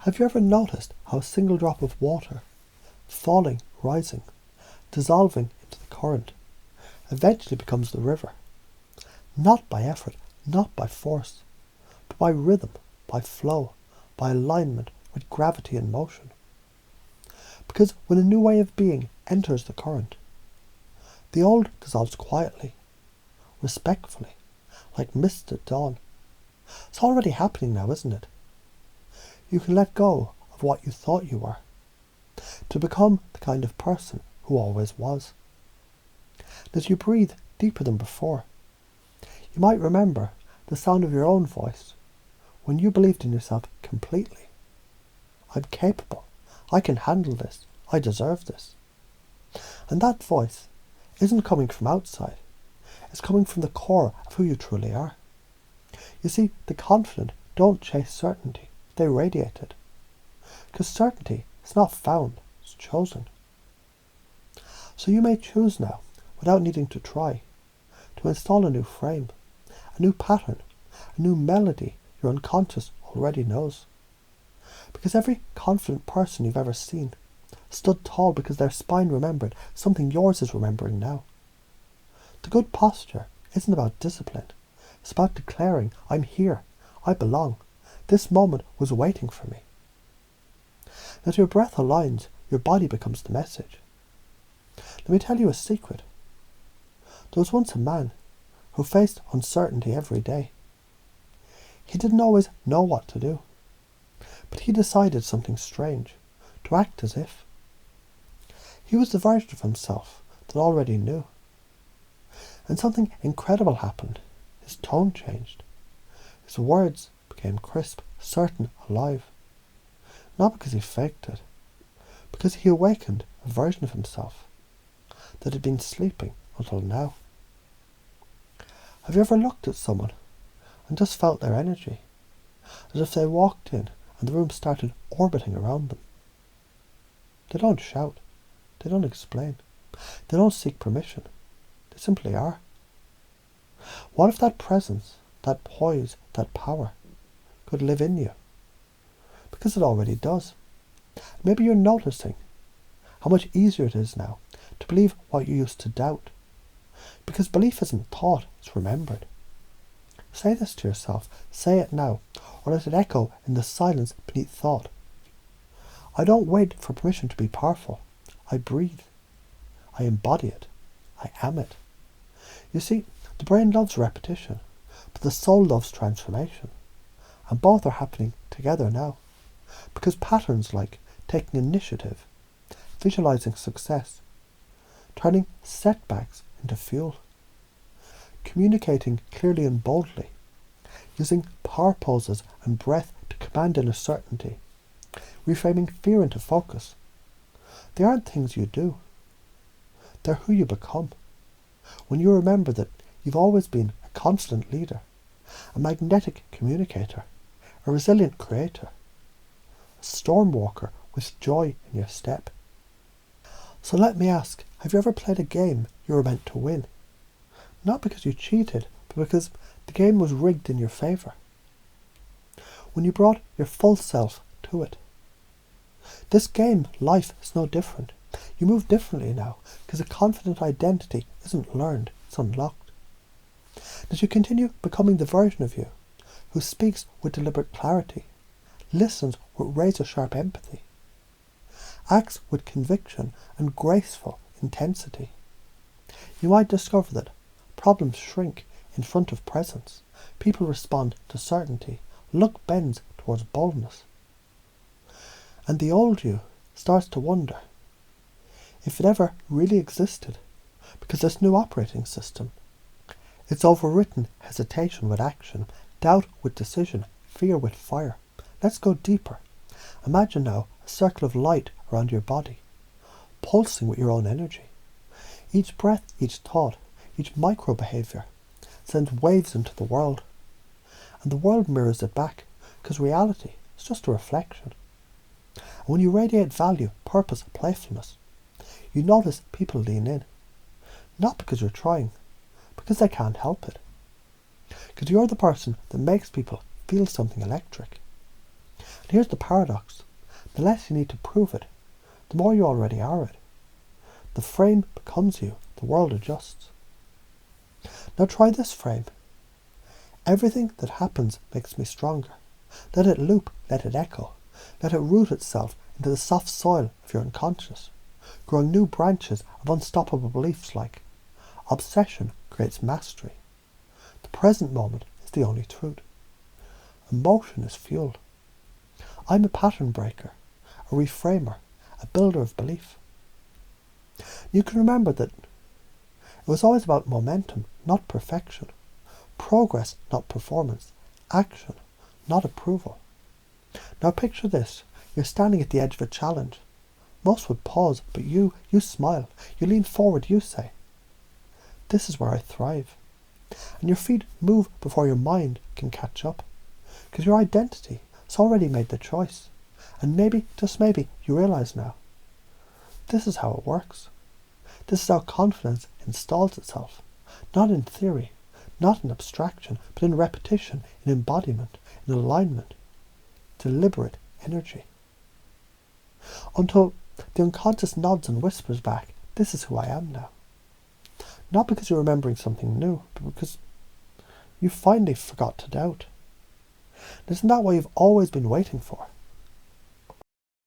Have you ever noticed how a single drop of water, falling, rising, dissolving into the current, eventually becomes the river? Not by effort, not by force, but by rhythm, by flow, by alignment with gravity and motion. Because when a new way of being enters the current, the old dissolves quietly, respectfully, like mist at dawn. It's already happening now, isn't it? You can let go of what you thought you were, to become the kind of person who always was. As you breathe deeper than before, you might remember the sound of your own voice when you believed in yourself completely. I'm capable. I can handle this. I deserve this. And that voice isn't coming from outside. It's coming from the core of who you truly are. You see, the confident don't chase certainty. They radiate it. Because certainty is not found, it's chosen. So you may choose now, without needing to try, to install a new frame, a new pattern, a new melody your unconscious already knows. Because every confident person you've ever seen stood tall because their spine remembered something yours is remembering now. The good posture isn't about discipline. It's about declaring, I'm here, I belong. This moment was waiting for me. As your breath aligns, your body becomes the message. Let me tell you a secret. There was once a man who faced uncertainty every day. He didn't always know what to do, but he decided something strange, to act as if. He was the version of himself that already knew. And something incredible happened. His tone changed. His words became crisp, certain, alive. Not because he faked it, because he awakened a version of himself that had been sleeping until now. Have you ever looked at someone and just felt their energy, as if they walked in and the room started orbiting around them? They don't shout. They don't explain. They don't seek permission. They simply are. What if that presence, that poise, that power could live in you? Because it already does. Maybe you're noticing how much easier it is now to believe what you used to doubt. Because belief isn't thought, it's remembered. Say this to yourself. Say it now, or let it echo in the silence beneath thought. I don't wait for permission to be powerful. I breathe. I embody it. I am it. You see, the brain loves repetition, but the soul loves transformation. And both are happening together now. Because patterns like taking initiative, visualizing success, turning setbacks into fuel, communicating clearly and boldly, using power poses and breath to command inner certainty, reframing fear into focus. They aren't things you do. They're who you become. When you remember that you've always been a constant leader, a magnetic communicator, a resilient creator, a storm walker with joy in your step. So let me ask, have you ever played a game you were meant to win? Not because you cheated, but because the game was rigged in your favour. When you brought your full self to it. This game, life, is no different. You move differently now, because a confident identity isn't learned, it's unlocked. As you continue becoming the version of you, who speaks with deliberate clarity, listens with razor-sharp empathy, acts with conviction and graceful intensity, you might discover that problems shrink in front of presence, people respond to certainty, luck bends towards boldness. And the old you starts to wonder if it ever really existed, because this new operating system, it's overwritten hesitation with action, doubt with decision, fear with fire. Let's go deeper. Imagine now a circle of light around your body, pulsing with your own energy. Each breath, each thought, each micro-behaviour sends waves into the world. And the world mirrors it back, because reality is just a reflection. And when you radiate value, purpose, playfulness, you notice people lean in. Not because you're trying, because they can't help it. Because you're the person that makes people feel something electric. And here's the paradox. The less you need to prove it, the more you already are it. The frame becomes you, the world adjusts. Now try this frame. Everything that happens makes me stronger. Let it loop, let it echo. Let it root itself into the soft soil of your unconscious, growing new branches of unstoppable beliefs like obsession creates mastery. The present moment is the only truth. Emotion is fuel. I'm a pattern breaker, a reframer, a builder of belief. You can remember that it was always about momentum, not perfection. Progress, not performance. Action, not approval. Now picture this. You're standing at the edge of a challenge. Most would pause, but you smile. You lean forward, you say, "This is where I thrive." And your feet move before your mind can catch up. Because your identity has already made the choice. And maybe, just maybe, you realize now, this is how it works. This is how confidence installs itself. Not in theory, not in abstraction, but in repetition, in embodiment, in alignment. Deliberate energy. Until the unconscious nods and whispers back, "This is who I am now." Not because you're remembering something new, but because you finally forgot to doubt. Isn't that what you've always been waiting for?